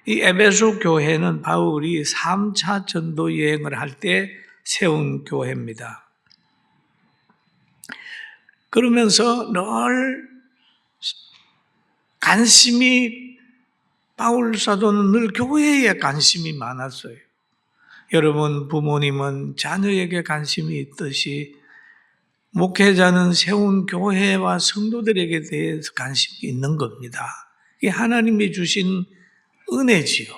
이 에베소 교회는 바울이 3차 전도 여행을 할 때 세운 교회입니다. 그러면서 늘 바울 사도는 늘 교회에 관심이 많았어요. 여러분 부모님은 자녀에게 관심이 있듯이 목회자는 세운 교회와 성도들에게 대해서 관심이 있는 겁니다. 이게 하나님이 주신 은혜지요.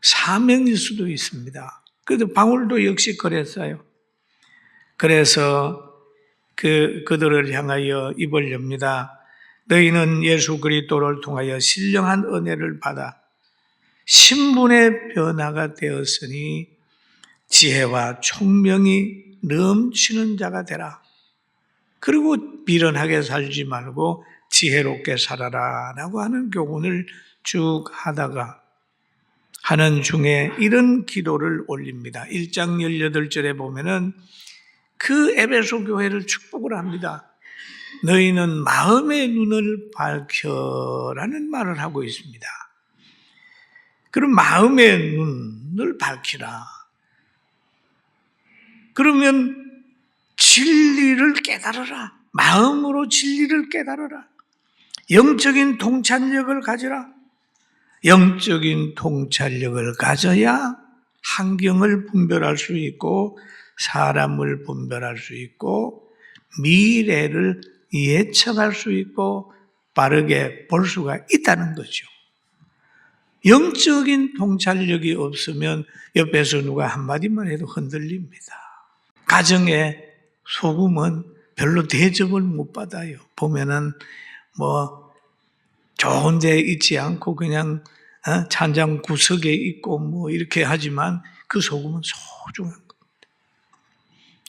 사명일 수도 있습니다. 그래도 바울도 역시 그랬어요. 그래서 그들을 향하여 입을 엽니다. 너희는 예수 그리스도를 통하여 신령한 은혜를 받아 신분의 변화가 되었으니 지혜와 총명이 넘치는 자가 되라. 그리고 미련하게 살지 말고 지혜롭게 살아라 라고 하는 교훈을 쭉 하다가 하는 중에 이런 기도를 올립니다. 1장 18절에 보면은 그 에베소 교회를 축복을 합니다. 너희는 마음의 눈을 밝혀라는 말을 하고 있습니다. 그럼 마음의 눈을 밝히라. 그러면 진리를 깨달으라. 마음으로 진리를 깨달으라. 영적인 통찰력을 가져라. 영적인 통찰력을 가져야 환경을 분별할 수 있고 사람을 분별할 수 있고 미래를 예측할 수 있고 빠르게 볼 수가 있다는 거죠. 영적인 통찰력이 없으면 옆에서 누가 한마디만 해도 흔들립니다. 가정에 소금은 별로 대접을 못 받아요. 보면은 좋은 데 있지 않고 그냥 찬장 구석에 있고 이렇게 하지만 그 소금은 소중한 겁니다.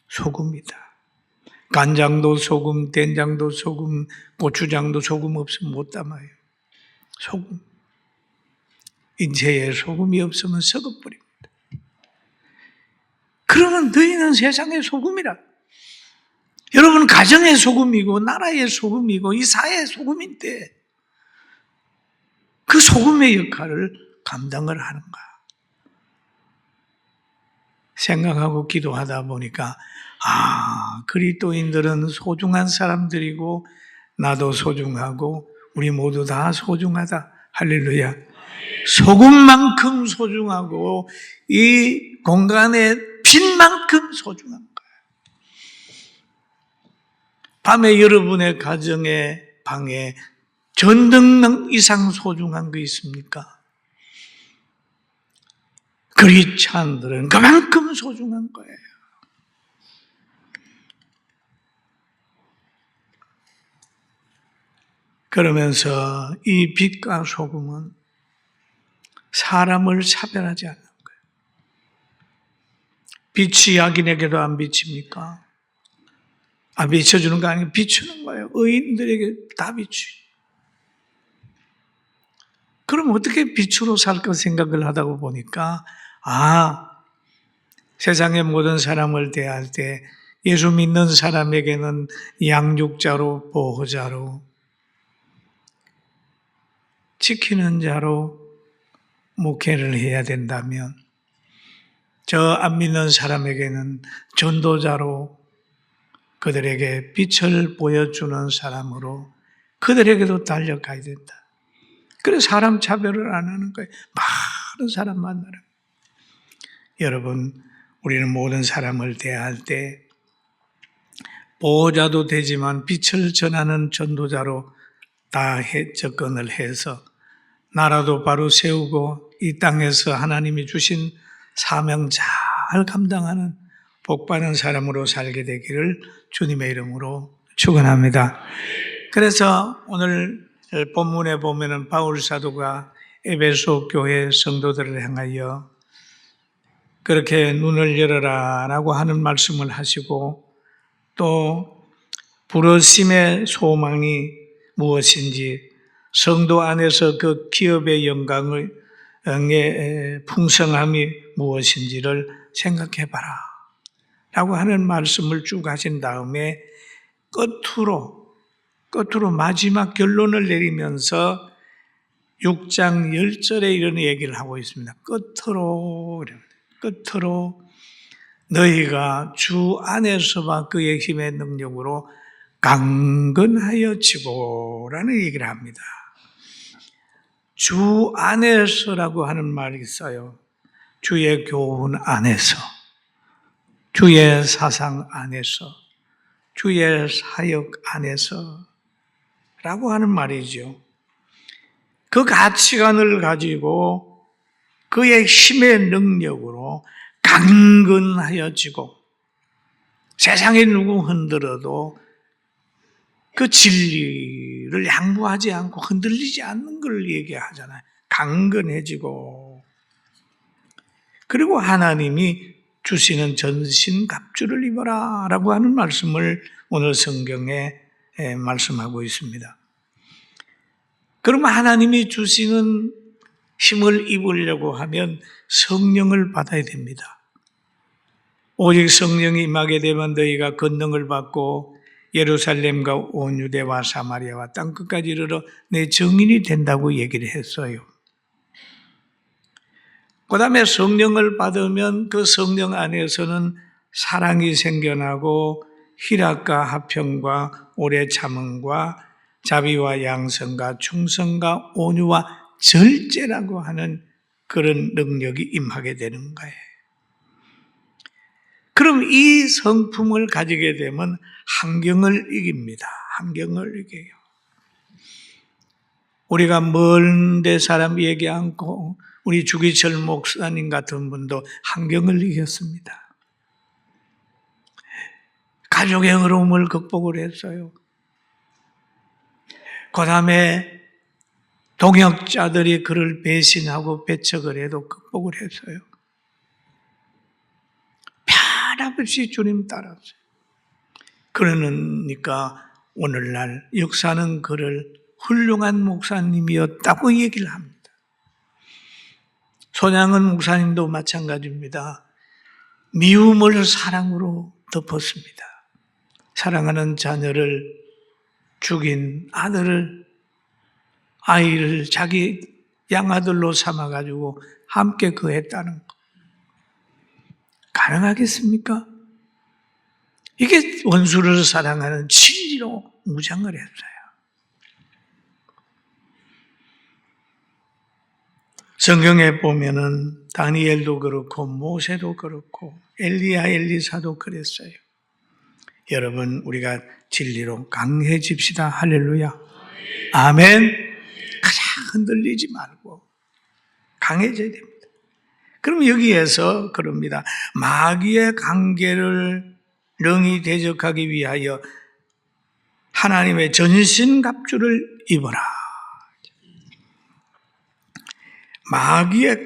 소금이다. 간장도 소금, 된장도 소금, 고추장도 소금 없으면 못 담아요. 소금. 인체에 소금이 없으면 썩어버립니다. 그러면 너희는 세상의 소금이라. 여러분 가정의 소금이고 나라의 소금이고 이 사회의 소금인데 그 소금의 역할을 감당을 하는가? 생각하고 기도하다 보니까 그리스도인들은 소중한 사람들이고 나도 소중하고 우리 모두 다 소중하다. 할렐루야. 소금만큼 소중하고 이 공간의 빛만큼 소중한 거예요. 밤에 여러분의 가정의 방에 전등등 이상 소중한 거 있습니까? 그리스도인들은 그만큼 소중한 거예요. 그러면서 이 빛과 소금은 사람을 차별하지 않는 거예요. 빛이 악인에게도 안 비칩니까? 비춰주는 거 아니고 비추는 거예요. 의인들에게 다 비추죠. 그럼 어떻게 빛으로 살 것 생각을 하다 보니까 세상의 모든 사람을 대할 때 예수 믿는 사람에게는 양육자로 보호자로 지키는 자로 목회를 해야 된다면 저 안 믿는 사람에게는 전도자로 그들에게 빛을 보여주는 사람으로 그들에게도 달려가야 된다. 그래서 사람 차별을 안 하는 거예요. 많은 사람 만나라. 여러분, 우리는 모든 사람을 대할 때 보호자도 되지만 빛을 전하는 전도자로 다 접근을 해서 나라도 바로 세우고 이 땅에서 하나님이 주신 사명 잘 감당하는 복받은 사람으로 살게 되기를 주님의 이름으로 축원합니다. 그래서 오늘 본문에 보면은 바울 사도가 에베소 교회 성도들을 향하여 그렇게 눈을 열어라라고 하는 말씀을 하시고 또 부르심의 소망이 무엇인지 성도 안에서 그 기업의 영광의 풍성함이 무엇인지를 생각해봐라 라고 하는 말씀을 쭉 하신 다음에 끝으로 마지막 결론을 내리면서 6장 10절에 이런 얘기를 하고 있습니다. 끝으로 너희가 주 안에서와 그의 힘의 능력으로 강건하여지고라는 얘기를 합니다. 주 안에서라고 하는 말이 있어요. 주의 교훈 안에서, 주의 사상 안에서, 주의 사역 안에서 라고 하는 말이죠. 그 가치관을 가지고 그의 힘의 능력으로 강건하여지고 세상에 누구 흔들어도 그 진리를 양보하지 않고 흔들리지 않는 걸 얘기하잖아요. 강건해지고, 그리고 하나님이 주시는 전신갑주를 입어라 라고 하는 말씀을 오늘 성경에 말씀하고 있습니다. 그러면 하나님이 주시는 힘을 입으려고 하면 성령을 받아야 됩니다. 오직 성령이 임하게 되면 너희가 권능을 받고 예루살렘과 온 유대와 사마리아와 땅끝까지 이르러 내 증인이 된다고 얘기를 했어요. 그 다음에 성령을 받으면 그 성령 안에서는 사랑이 생겨나고 희락과 화평과 오래 참음과 자비와 양선과 충성과 온유와 절제라고 하는 그런 능력이 임하게 되는 거예요. 그럼 이 성품을 가지게 되면 환경을 이깁니다. 환경을 이겨요. 우리가 먼 데 사람 얘기 않고 우리 주기철 목사님 같은 분도 환경을 이겼습니다. 가족의 어려움을 극복을 했어요. 그 다음에 동역자들이 그를 배신하고 배척을 해도 극복을 했어요. 변함없이 주님 따랐어요. 그러니까 오늘날 역사는 그를 훌륭한 목사님이었다고 얘기를 합니다. 손양은 목사님도 마찬가지입니다. 미움을 사랑으로 덮었습니다. 사랑하는 자녀를 죽인 아이를 자기 양아들로 삼아가지고 함께 거했다는 거. 가능하겠습니까? 이게 원수를 사랑하는 진리로 무장을 했어요. 성경에 보면은 다니엘도 그렇고 모세도 그렇고 엘리야 엘리사도 그랬어요. 여러분, 우리가 진리로 강해집시다. 할렐루야. 아멘. 가장 흔들리지 말고 강해져야 됩니다. 그럼 여기에서 그럽니다. 마귀의 관계를 능히 대적하기 위하여 하나님의 전신갑주를 입어라. 마귀의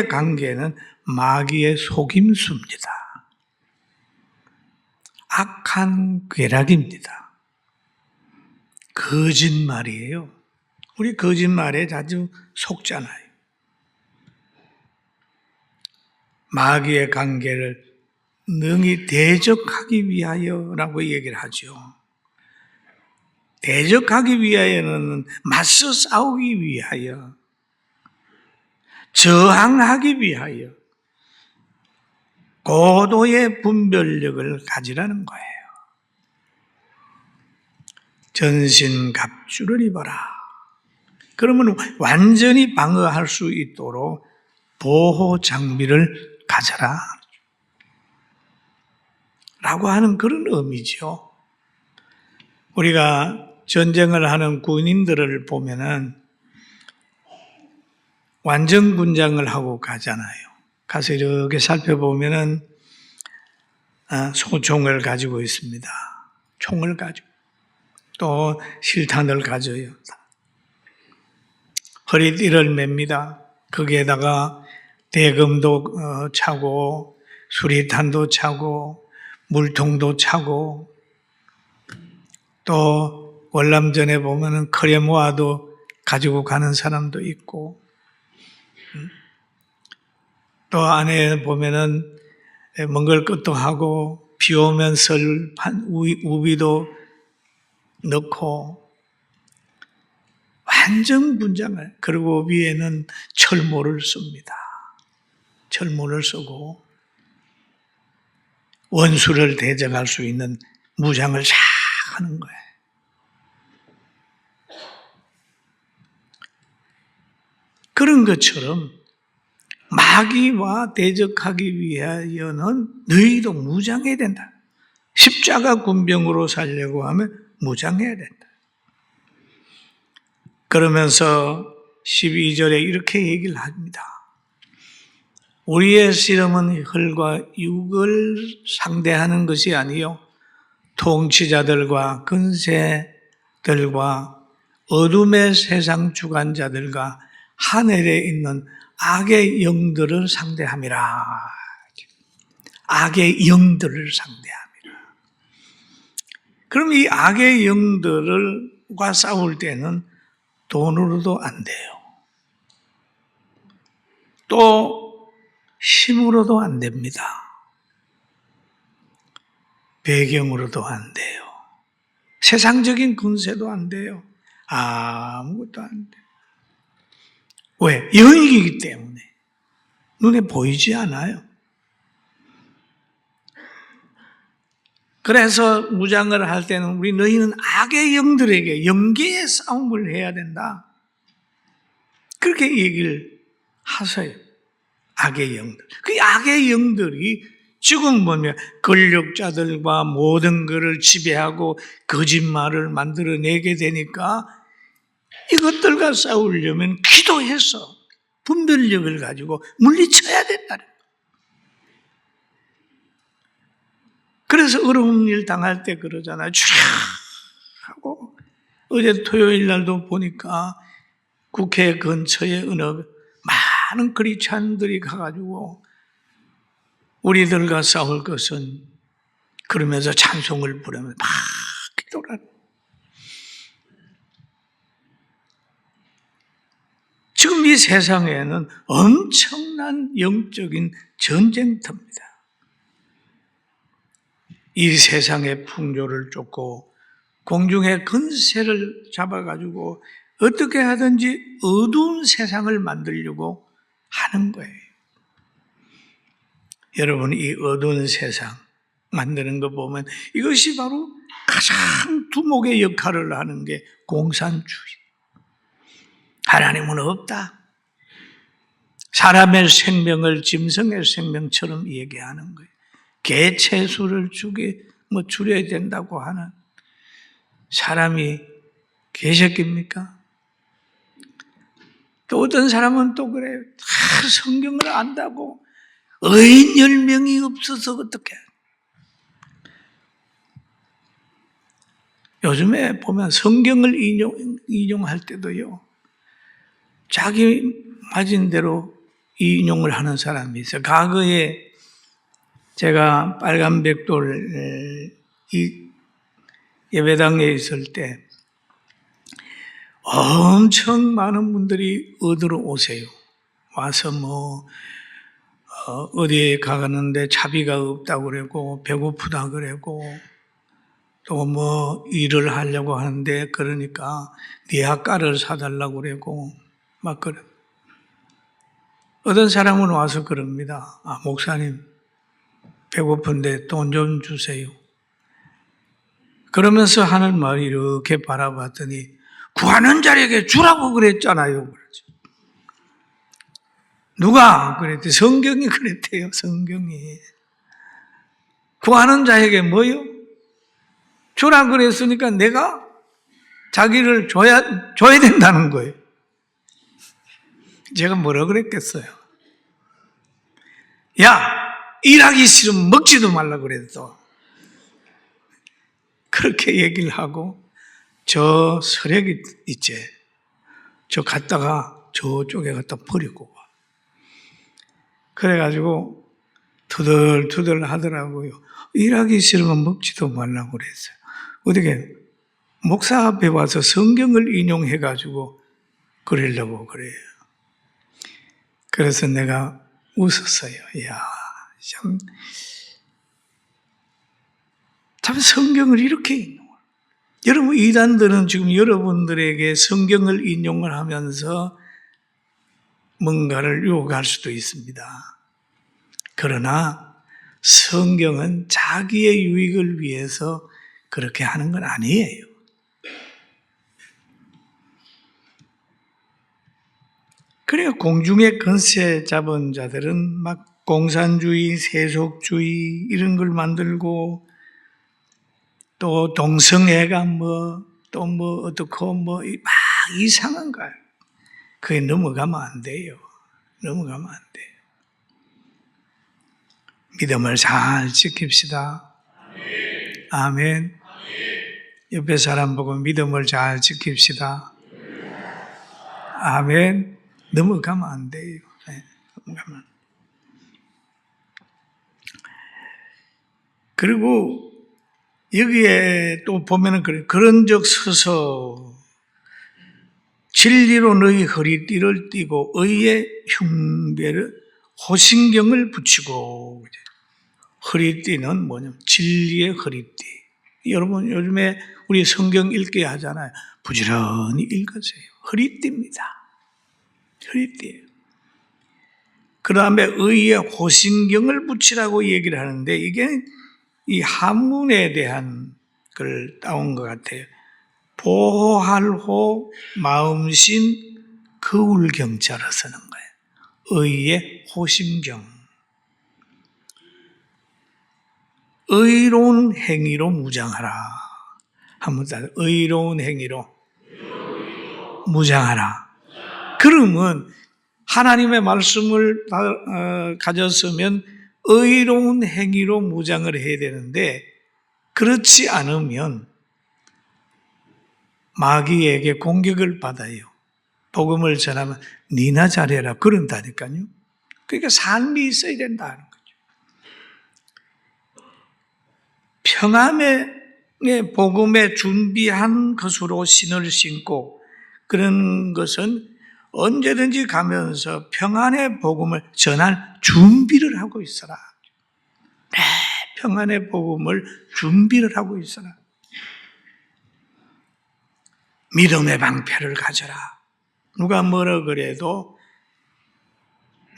관계는 마귀의 속임수입니다. 악한 괴락입니다. 거짓말이에요. 우리 거짓말에 자주 속잖아요. 마귀의 관계를 능히 대적하기 위하여라고 얘기를 하죠. 대적하기 위하여는 맞서 싸우기 위하여, 저항하기 위하여 고도의 분별력을 가지라는 거예요. 전신갑주를 입어라. 그러면 완전히 방어할 수 있도록 보호 장비를 가져라 라고 하는 그런 의미죠. 우리가 전쟁을 하는 군인들을 보면은 완전군장을 하고 가잖아요. 가서 이렇게 살펴보면은 소총을 가지고 있습니다. 총을 가지고 또 실탄을 가져요. 허리띠를 맵니다. 거기에다가 대금도 차고 수리탄도 차고 물통도 차고 또 월남전에 보면은 크레모아도 가지고 가는 사람도 있고 또 안에 보면은 먼 것도 하고 비 오면 우비도 넣고 완전 분장을, 그리고 위에는 철모를 씁니다. 철모를 쓰고 원수를 대적할 수 있는 무장을 쫙 하는 거예요. 그런 것처럼 마귀와 대적하기 위하여는 너희도 무장해야 된다. 십자가 군병으로 살려고 하면 무장해야 된다. 그러면서 12절에 이렇게 얘기를 합니다. 우리의 씨름은 혈과 육을 상대하는 것이 아니요 통치자들과 근세들과 어둠의 세상 주관자들과 하늘에 있는 악의 영들을 상대함이라. 악의 영들을 상대함이라. 그럼 이 악의 영들과 싸울 때는 돈으로도 안 돼요. 또 힘으로도 안 됩니다. 배경으로도 안 돼요. 세상적인 근세도 안 돼요. 아무것도 안 돼요. 왜? 영이기 때문에. 눈에 보이지 않아요. 그래서 무장을 할 때는 너희는 악의 영들에게 영계의 싸움을 해야 된다. 그렇게 얘기를 하세요. 악의 영들. 그 악의 영들이 지금 보면 권력자들과 모든 것을 지배하고 거짓말을 만들어내게 되니까 이것들과 싸우려면 기도해서 분별력을 가지고 물리쳐야 된다는 거예요. 그래서 어려운 일 당할 때 그러잖아요. 주랴 하고 어제 토요일 날도 보니까 국회 근처에 어느 많은 크리스찬들이 가가지고 우리들과 싸울 것은 그러면서 찬송을 부르면서 막 기도를 하는. 지금 이 세상에는 엄청난 영적인 전쟁터입니다. 이 세상의 풍조를 쫓고 공중의 근세를 잡아가지고 어떻게 하든지 어두운 세상을 만들려고 하는 거예요. 여러분, 이 어두운 세상 만드는 거 보면 이것이 바로 가장 두목의 역할을 하는 게 공산주의. 하나님은 없다. 사람의 생명을 짐승의 생명처럼 얘기하는 거예요. 개체수를 줄여야 된다고 하는 사람이 계셨겠습니까? 또 어떤 사람은 또 그래요. 성경을 안다고 의인 10명이 없어서 어떡해. 요즘에 보면 성경을 인용할 때도요, 자기 맞은 대로 인용을 하는 사람이 있어요. 과거에 제가 빨간백돌 예배당에 있을 때 엄청 많은 분들이 얻으러 오세요. 와서 어디에 가는데 차비가 없다고 그러고 배고프다 그러고 또 일을 하려고 하는데 그러니까 네 학과를 사달라고 그러고 막 그래. 어떤 사람은 와서 그럽니다. 목사님 배고픈데 돈 좀 주세요. 그러면서 하는 말이 이렇게 바라봤더니 구하는 자에게 주라고 그랬잖아요. 그러죠. 누가 그랬대요? 성경이 그랬대요. 성경이. 구하는 자에게 뭐요? 주라 그랬으니까 내가 자기를 줘야 된다는 거예요. 제가 뭐라 그랬겠어요? 야, 일하기 싫으면 먹지도 말라 그랬어. 그렇게 얘기를 하고 저 서력이 있지. 저 갔다가 저쪽에 갖다 버리고 와. 그래가지고 투덜투덜 하더라고요. 일하기 싫으면 먹지도 말라고 그랬어요. 어떻게 목사 앞에 와서 성경을 인용해가지고 그러려고 그래요. 그래서 내가 웃었어요. 이야, 참 성경을 이렇게 인용을. 여러분, 이단들은 지금 여러분들에게 성경을 인용을 하면서 뭔가를 요구할 수도 있습니다. 그러나 성경은 자기의 유익을 위해서 그렇게 하는 건 아니에요. 그래야 공중의 권세 잡은 자들은 막 공산주의, 세속주의 이런 걸 만들고 또 동성애가 또 어떻고 막 이상한 거예요. 그게 넘어가면 안 돼요. 넘어가면 안 돼요. 믿음을 잘 지킵시다. 아멘. 옆에 사람 보고 믿음을 잘 지킵시다. 아멘. 넘어가면 안 돼요. 네, 넘어가면. 그리고 여기에 또 보면은 그런 적 서서 진리로 너희 허리띠를 띠고 의의 흉배를 호신경을 붙이고. 허리띠는 뭐냐면 진리의 허리띠. 여러분 요즘에 우리 성경 읽게 하잖아요. 부지런히 읽으세요. 허리띠입니다. 허리띠예요. 그 다음에 의의 호신경을 붙이라고 얘기를 하는데 이게 이 한문에 대한 걸 따온 것 같아요. 보호할호 마음신 거울경자로 쓰는 거예요. 의의 호신경. 의로운 행위로 무장하라. 한번 따라 의로운 행위로 무장하라. 그러면 하나님의 말씀을 가졌으면 의로운 행위로 무장을 해야 되는데 그렇지 않으면 마귀에게 공격을 받아요. 복음을 전하면 니나 잘해라 그런다니까요. 그러니까 삶이 있어야 된다는 거죠. 평안의 복음에 준비한 것으로 신을 신고 그런 것은 언제든지 가면서 평안의 복음을 전할 준비를 하고 있어라. 평안의 복음을 준비를 하고 있어라. 믿음의 방패를 가져라. 누가 뭐라 그래도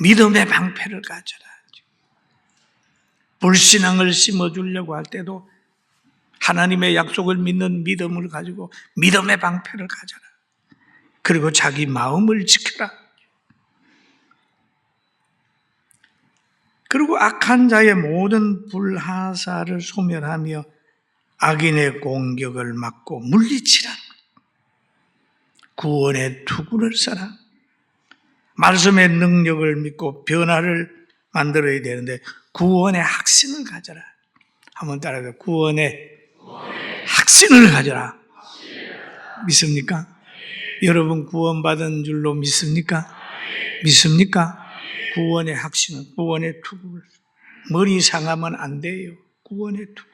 믿음의 방패를 가져라. 불신앙을 심어주려고 할 때도 하나님의 약속을 믿는 믿음을 가지고 믿음의 방패를 가져라. 그리고 자기 마음을 지켜라. 그리고 악한 자의 모든 불하사를 소멸하며 악인의 공격을 막고 물리치라. 구원의 투구를 써라. 말씀의 능력을 믿고 변화를 만들어야 되는데 구원의 확신을 가져라. 한번 따라해서 구원의 확신을 가져라. 믿습니까? 여러분 구원받은 줄로 믿습니까? 믿습니까? 구원의 확신은 구원의 투구를. 머리 상하면 안 돼요. 구원의 투구.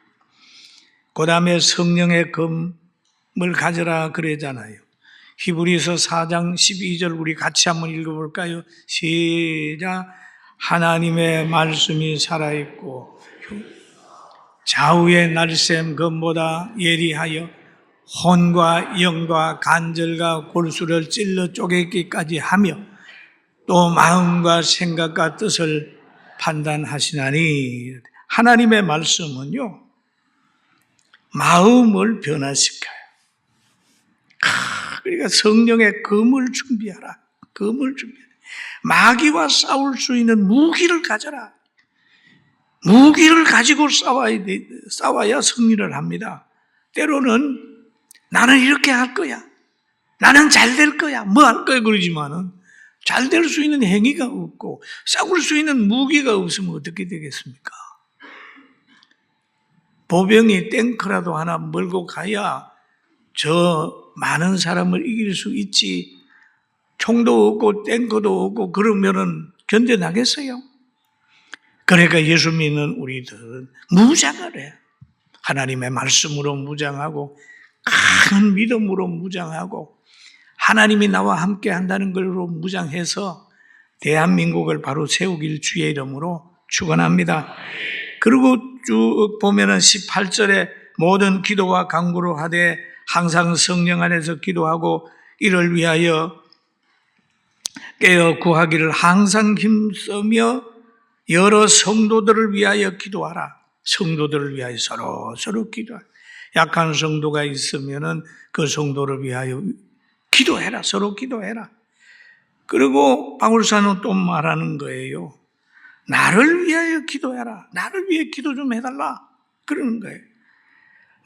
그 다음에 성령의 검을 가져라 그러잖아요. 히브리서 4장 12절 우리 같이 한번 읽어볼까요? 시작. 하나님의 말씀이 살아있고 좌우의 날쌘 검보다 예리하여 혼과 영과 간절과 골수를 찔러 쪼개기까지 하며 또 마음과 생각과 뜻을 판단하시나니. 하나님의 말씀은요 마음을 변화시켜요. 그러니까 성령의 검을 준비하라. 검을 준비하라. 마귀와 싸울 수 있는 무기를 가져라. 무기를 가지고 싸워야 승리를 합니다. 때로는 나는 이렇게 할 거야. 나는 잘 될 거야. 뭐 할 거야 그러지만은 잘 될 수 있는 행위가 없고 싸울 수 있는 무기가 없으면 어떻게 되겠습니까? 보병이 탱크라도 하나 몰고 가야 저 많은 사람을 이길 수 있지. 총도 없고 탱크도 없고 그러면은 견뎌나겠어요? 그러니까 예수 믿는 우리들은 무장을 해. 하나님의 말씀으로 무장하고 큰 믿음으로 무장하고 하나님이 나와 함께 한다는 걸로 무장해서 대한민국을 바로 세우길 주의 이름으로 축원합니다. 그리고 쭉 보면은 18절에 모든 기도와 간구로 하되 항상 성령 안에서 기도하고 이를 위하여 깨어 구하기를 항상 힘쓰며 여러 성도들을 위하여 기도하라. 성도들을 위하여 서로 기도하라. 약한 성도가 있으면은 그 성도를 위하여 기도해라. 서로 기도해라. 그리고 바울사는 또 말하는 거예요. 나를 위하여 기도해라. 나를 위해 기도 좀 해달라. 그러는 거예요.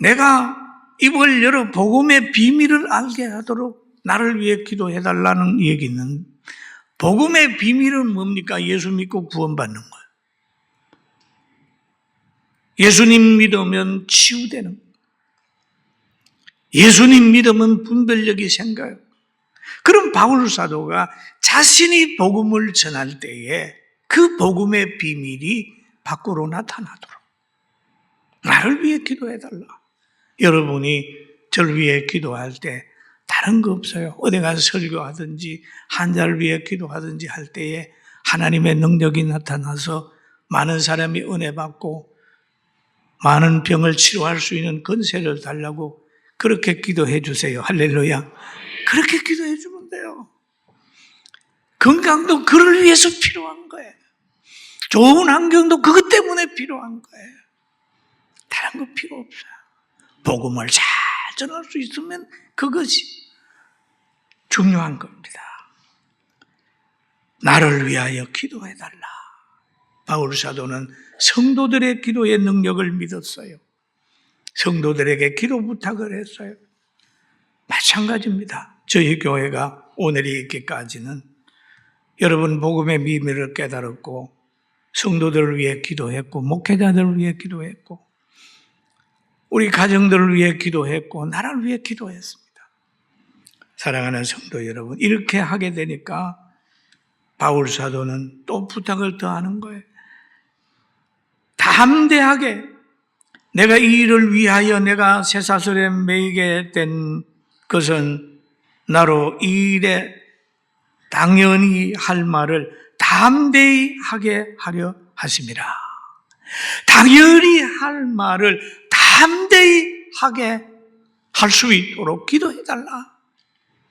내가 입을 열어 복음의 비밀을 알게 하도록 나를 위해 기도해달라는 얘기는, 복음의 비밀은 뭡니까? 예수 믿고 구원받는 거예요. 예수님 믿으면 치유되는 거예요. 예수님 믿으면 분별력이 생겨요. 그럼 바울 사도가 자신이 복음을 전할 때에 그 복음의 비밀이 밖으로 나타나도록 나를 위해 기도해달라. 여러분이 저를 위해 기도할 때 다른 거 없어요. 어디 가서 설교하든지 환자를 위해 기도하든지 할 때에 하나님의 능력이 나타나서 많은 사람이 은혜 받고 많은 병을 치료할 수 있는 권세를 달라고 그렇게 기도해 주세요. 할렐루야. 그렇게 기도해 주면 돼요. 건강도 그를 위해서 필요한 거예요. 좋은 환경도 그것 때문에 필요한 거예요. 다른 거 필요 없어요. 복음을 잘 전할 수 있으면 그것이 중요한 겁니다. 나를 위하여 기도해달라. 바울 사도는 성도들의 기도의 능력을 믿었어요. 성도들에게 기도 부탁을 했어요. 마찬가지입니다. 저희 교회가 오늘이 있기까지는 여러분 복음의 비밀을 깨달았고 성도들을 위해 기도했고 목회자들을 위해 기도했고 우리 가정들을 위해 기도했고 나라를 위해 기도했습니다. 사랑하는 성도 여러분, 이렇게 하게 되니까 바울 사도는 또 부탁을 더 하는 거예요. 담대하게 내가 이 일을 위하여 내가 쇠사슬에 매이게 된 것은 나로 이 일에 당연히 할 말을 담대히 하게 하려 하심이라. 당연히 할 말을 담대히 하게 할 수 있도록 기도해달라.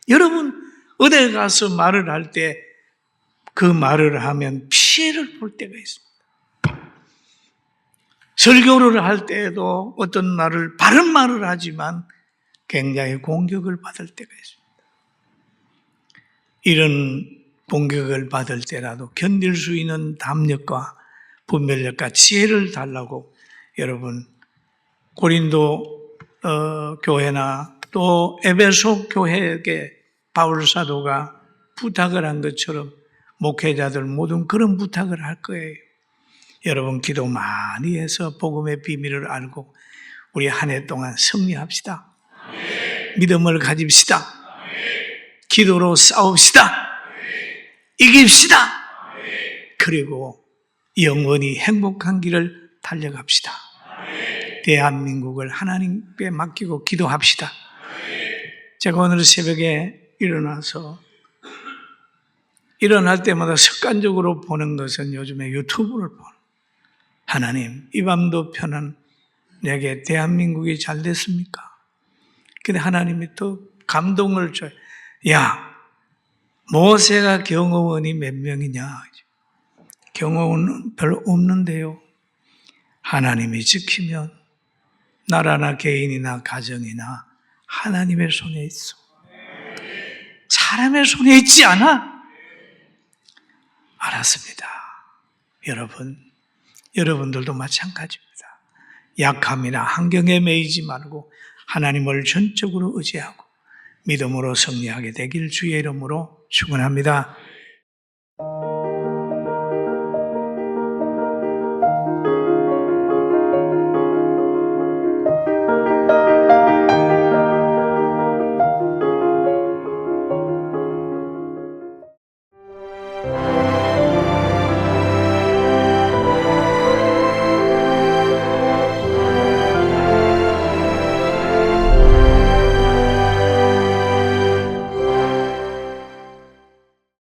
여러분, 어디 가서 말을 할 때 그 말을 하면 피해를 볼 때가 있습니다. 설교를 할 때에도 어떤 말을, 바른 말을 하지만 굉장히 공격을 받을 때가 있습니다. 이런 공격을 받을 때라도 견딜 수 있는 담력과 분별력과 지혜를 달라고 여러분 고린도 교회나 또 에베소 교회에게 바울 사도가 부탁을 한 것처럼 목회자들 모든 그런 부탁을 할 거예요. 여러분 기도 많이 해서 복음의 비밀을 알고 우리 한 해 동안 승리합시다. 믿음을 가집시다. 기도로 싸웁시다. 이깁시다. 그리고 영원히 행복한 길을 달려갑시다. 대한민국을 하나님께 맡기고 기도합시다. 제가 오늘 새벽에 일어날 때마다 습관적으로 보는 것은 요즘에 유튜브를 보는, 하나님 이 밤도 편한 내게 대한민국이 잘 됐습니까? 근데 하나님이 또 감동을 줘요. 야, 모세가 경호원이 몇 명이냐? 경호원은 별로 없는데요. 하나님이 지키면 나라나 개인이나 가정이나 하나님의 손에 있어. 사람의 손에 있지 않아. 알았습니다. 여러분들도 마찬가지입니다. 약함이나 환경에 매이지 말고 하나님을 전적으로 의지하고 믿음으로 승리하게 되길 주의 이름으로 축원합니다.